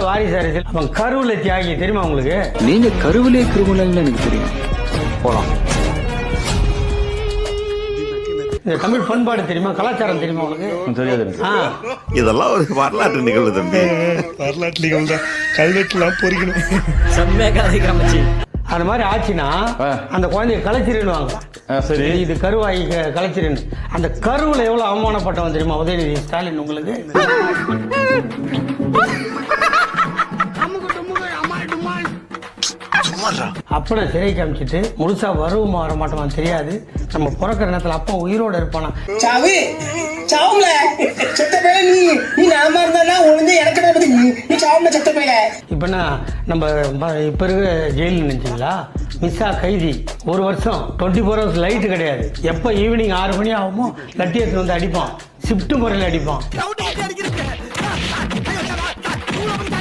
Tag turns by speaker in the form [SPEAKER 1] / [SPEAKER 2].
[SPEAKER 1] வாரிசு அரசியல். அவன் கருவுல தியாகி தெரியுமா உங்களுக்கு?
[SPEAKER 2] நீங்க கருவிலே கிரிமினல்னு எனக்கு தெரியும். போலாம்.
[SPEAKER 1] இந்த தமிழ் பண்பாடு தெரியுமா, கலாச்சாரம் தெரியுமா உங்களுக்கு?
[SPEAKER 2] தெரியாது.
[SPEAKER 3] இதெல்லாம் ஒரு வரலாற்று நிகழ்வு தம்பி.
[SPEAKER 4] வரலாற்று நிகழ்வு தான். கல்வெட்டுலாம் பொறிக்கணும்.
[SPEAKER 5] செம்மையா கதைக்கிறாமச்சி.
[SPEAKER 1] அது மாதிரி ஆச்சுன்னா அந்த குழந்தைய கலைச்சிருவாங்க.
[SPEAKER 2] சரி,
[SPEAKER 1] இது கருவாகி கலைச்சிருன்னு. அந்த கருவுல எவ்வளவு அவமானப்பட்டவன் தெரியுமா உதயநிதி ஸ்டாலின் உங்களுக்கு? அப்பனை சிறைக்கு அமைச்சிட்டு முழுசா வருவமா வர மாட்டோமான்னு தெரியாது. நம்ம பிறக்கிற நேரத்துல அப்பா உயிரோட இருப்பானா?
[SPEAKER 6] சாவு சாவுல செத்த பேர நீ நாம இருந்தா ஒழுங்கு எனக்கு நீ சாவுல செத்த பேர.
[SPEAKER 1] இப்ப என்ன நம்ம இப்ப இருக்க ஜெயில நினைச்சீங்களா? மிஸ்ஸா கைதி 1 வருஷம் 24 hours லைட் கிடையாது. எப்ப ஈவினிங் 6 மணி ஆகுமோ லட்டி எடுத்து வந்து அடிப்பான். ஷிஃப்ட் முறையில் அடிப்பான்.